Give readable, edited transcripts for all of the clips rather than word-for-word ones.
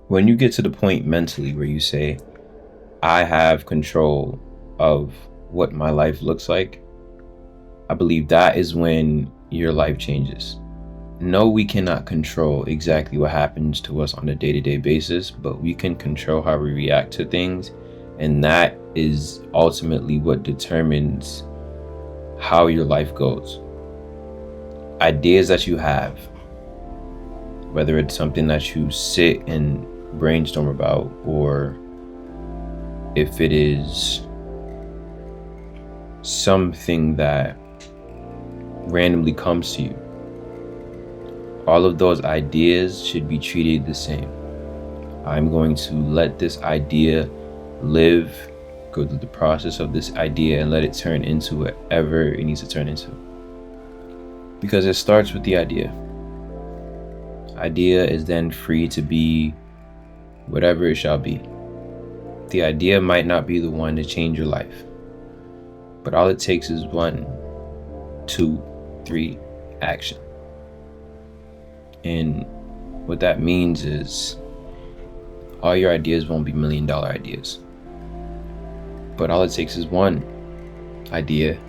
When you get to the point mentally where you say, I have control of what my life looks like, I believe that is when your life changes. No, we cannot control exactly what happens to us on a day to day basis, but we can control how we react to things. And that is ultimately what determines how your life goes. Ideas that you have, whether it's something that you sit and brainstorm about, or if it is something that randomly comes to you, all of those ideas should be treated the same. I'm going to let this idea live, go through the process of this idea, and let it turn into whatever it needs to turn into. Because it starts with the idea. Idea is then free to be whatever it shall be. The idea might not be the one to change your life, but all it takes is 1, 2, 3 action. And what that means is all your ideas won't be $1 million ideas, but all it takes is one idea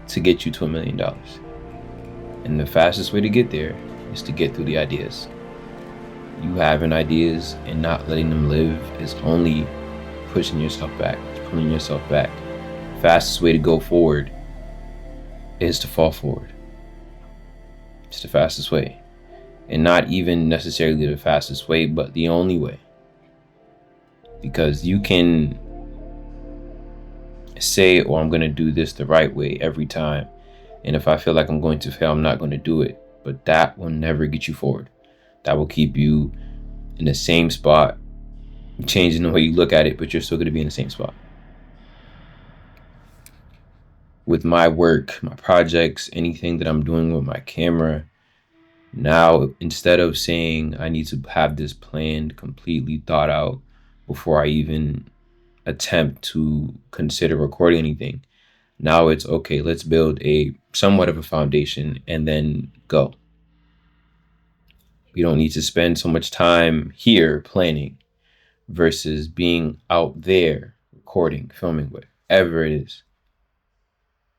to get you to $1 million. And the fastest way to get there is to get through the ideas. You having ideas and not letting them live is only pushing yourself back, pulling yourself back. Fastest way to go forward is to fall forward. It's the fastest way. And not even necessarily the fastest way, but the only way. Because you can say, oh, I'm going to do this the right way every time. And if I feel like I'm going to fail, I'm not going to do it. But that will never get you forward. That will keep you in the same spot, changing the way you look at it, but you're still going to be in the same spot. With my work, my projects, anything that I'm doing with my camera, now instead of saying I need to have this planned, completely thought out before I even attempt to consider recording anything, now it's okay, let's build a somewhat of a foundation and then go. You don't need to spend so much time here planning versus being out there recording, filming, whatever it is.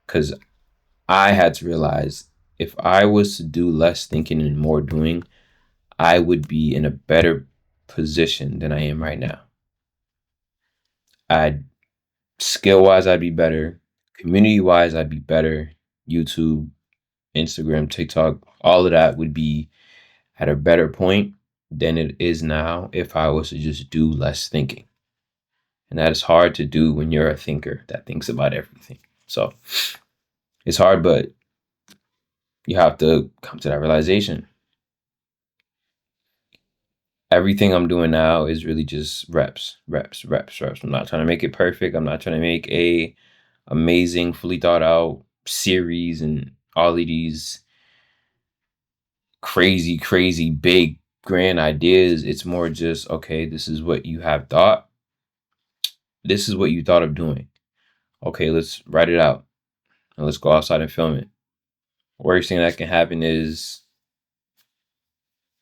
Because I had to realize if I was to do less thinking and more doing, I would be in a better position than I am right now. Skill-wise, I'd be better. Community-wise, I'd be better. YouTube, Instagram, TikTok, all of that would be at a better point than it is now if I was to just do less thinking. And that is hard to do when you're a thinker that thinks about everything. So it's hard, but you have to come to that realization. Everything I'm doing now is really just reps. I'm not trying to make it perfect. I'm not trying to make a amazing, fully thought out series and all of these crazy, big, grand ideas. It's more just, okay, this is what you have thought. This is what you thought of doing. Okay, let's write it out and let's go outside and film it. Worst thing that can happen is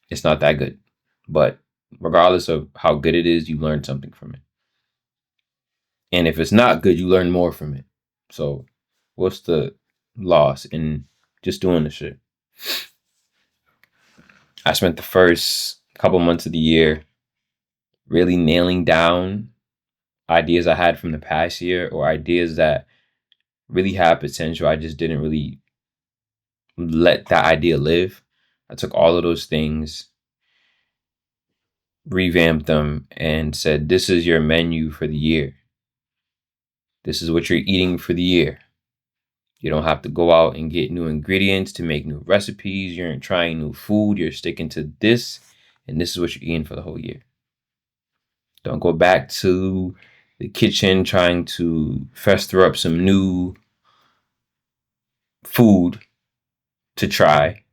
it's not that good. But regardless of how good it is, you learn something from it. And if it's not good, you learn more from it. So what's the loss in just doing the shit? I spent the first couple months of the year really nailing down ideas I had from the past year or ideas that really had potential. I just didn't really let that idea live. I took all of those things, revamped them, and said, this is your menu for the year. This is what you're eating for the year. You don't have to go out and get new ingredients to make new recipes. You're trying new food. You're sticking to this, and this is what you're eating for the whole year. Don't go back to the kitchen trying to fester up some new food to try.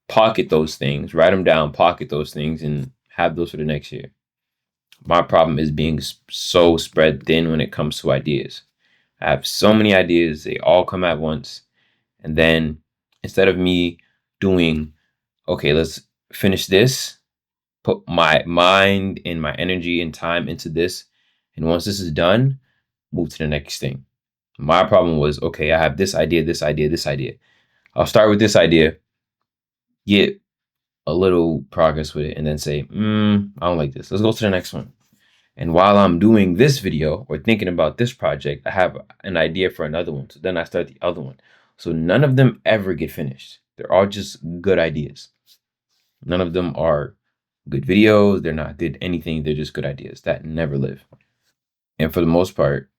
Pocket those things, write them down, pocket those things, and have those for the next year. My problem is being so spread thin when it comes to ideas. I have so many ideas, they all come at once. And then instead of me doing, okay, let's finish this, put my mind and my energy and time into this. And once this is done, move to the next thing. My problem was, okay, I have this idea, this idea, this idea. I'll start with this idea, get a little progress with it, and then say, I don't like this. Let's go to the next one. And while I'm doing this video or thinking about this project, I have an idea for another one. So then I start the other one. So none of them ever get finished. They're all just good ideas. None of them are good videos. They're not did anything. They're just good ideas that never live. And for the most part,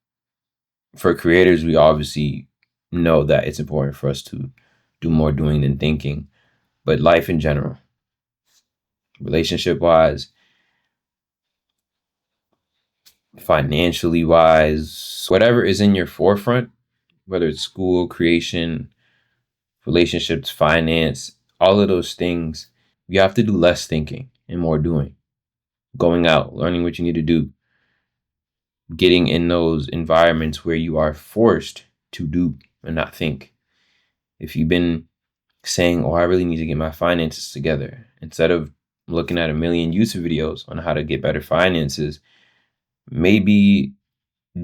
for creators, we obviously know that it's important for us to do more doing than thinking. But life in general, relationship wise, financially wise, whatever is in your forefront, whether it's school, creation, relationships, finance, all of those things, you have to do less thinking and more doing. Going out, learning what you need to do, getting in those environments where you are forced to do and not think. If you've been saying, I really need to get my finances together, instead of looking at a million YouTube videos on how to get better finances, maybe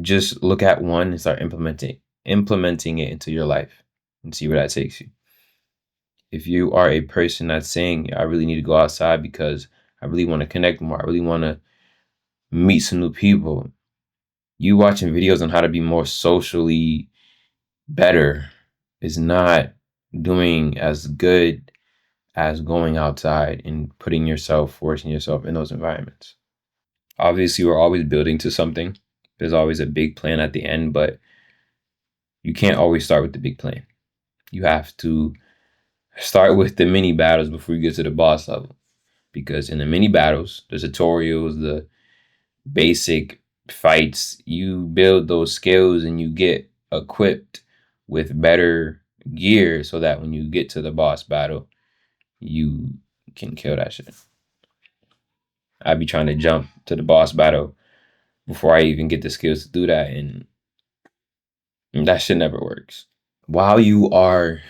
just look at one and start implementing it into your life and see where that takes you. If you are a person that's saying, I really need to go outside because I really want to connect more, I really want to meet some new people, you watching videos on how to be more socially better is not doing as good as going outside and forcing yourself in those environments. Obviously, we're always building to something. There's always a big plan at the end, but you can't always start with the big plan. You have to start with the mini battles before you get to the boss level. Because in the mini battles, the tutorials, the basic fights, you build those skills and you get equipped with better gear so that when you get to the boss battle, you can kill that shit. I'd be trying to jump to the boss battle before I even get the skills to do that, and that shit never works. While you are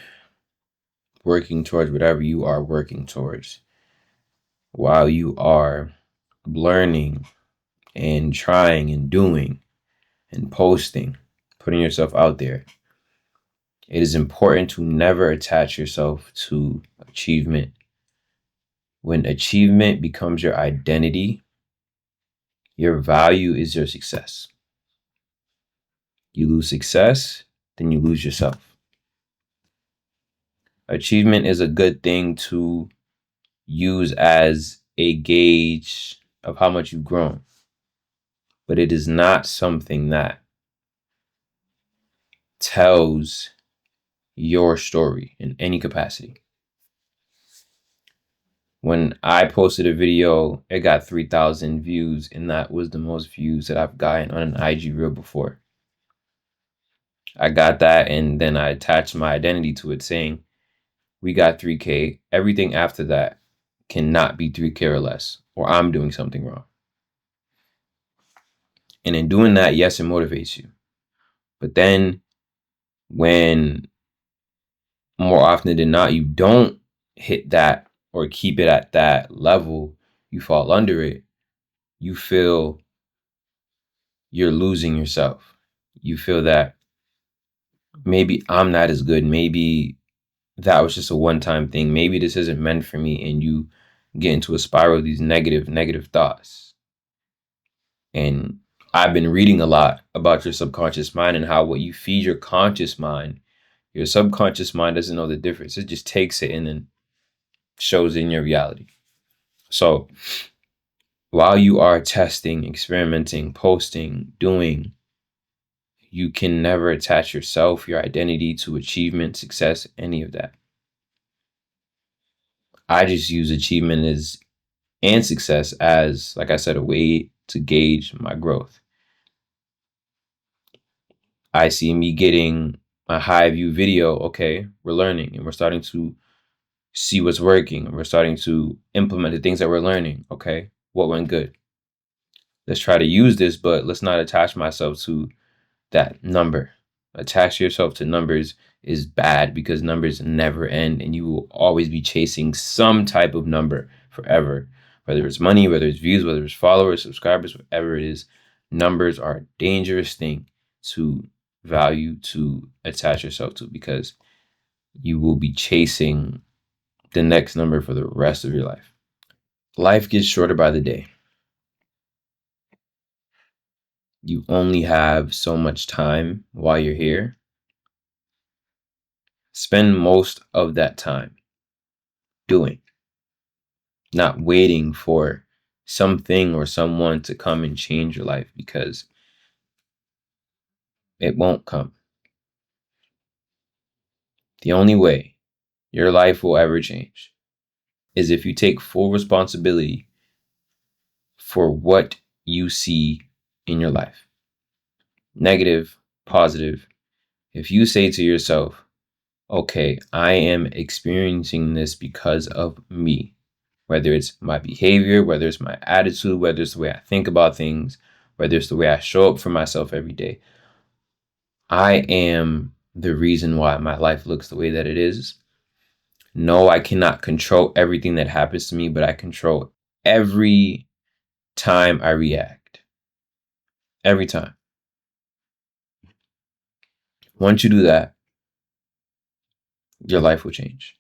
working towards whatever you are working towards, while you are learning and trying and doing and posting, putting yourself out there, it is important to never attach yourself to achievement. When achievement becomes your identity, your value is your success. You lose success, then you lose yourself. Achievement is a good thing to use as a gauge of how much you've grown, but it is not something that tells your story in any capacity. When I posted a video, it got 3,000 views, and that was the most views that I've gotten on an IG reel before. I got that, and then I attached my identity to it saying, we got 3K. Everything after that cannot be 3K or less, or I'm doing something wrong. And in doing that, yes, it motivates you. But then when more often than not, you don't hit that or keep it at that level, you fall under it, you feel you're losing yourself. You feel that maybe I'm not as good. Maybe that was just a one-time thing. Maybe this isn't meant for me. And you get into a spiral of these negative thoughts. And I've been reading a lot about your subconscious mind and how what you feed your conscious mind, your subconscious mind doesn't know the difference. It just takes it and then shows in your reality. So while you are testing, experimenting, posting, doing, you can never attach yourself, your identity to achievement, success, any of that. I just use achievement and success as, like I said, a way to gauge my growth. I see me getting a high view video. Okay, we're learning and we're starting to see what's working, and we're starting to implement the things that we're learning. Okay, what went good? Let's try to use this, but let's not attach myself to that number. Attach yourself to numbers is bad because numbers never end, and you will always be chasing some type of number forever, Whether it's money, whether it's views, whether it's followers, subscribers, whatever it is, numbers are a dangerous thing to value, to attach yourself to, because you will be chasing the next number for the rest of your life. Life gets shorter by the day. You only have so much time while you're here. Spend most of that time doing, not waiting for something or someone to come and change your life, because it won't come. The only way your life will ever change is if you take full responsibility for what you see in your life. Negative, positive. If you say to yourself, okay, I am experiencing this because of me, whether it's my behavior, whether it's my attitude, whether it's the way I think about things, whether it's the way I show up for myself every day, I am the reason why my life looks the way that it is. No, I cannot control everything that happens to me, but I control every time I react. Every time. Once you do that, your life will change.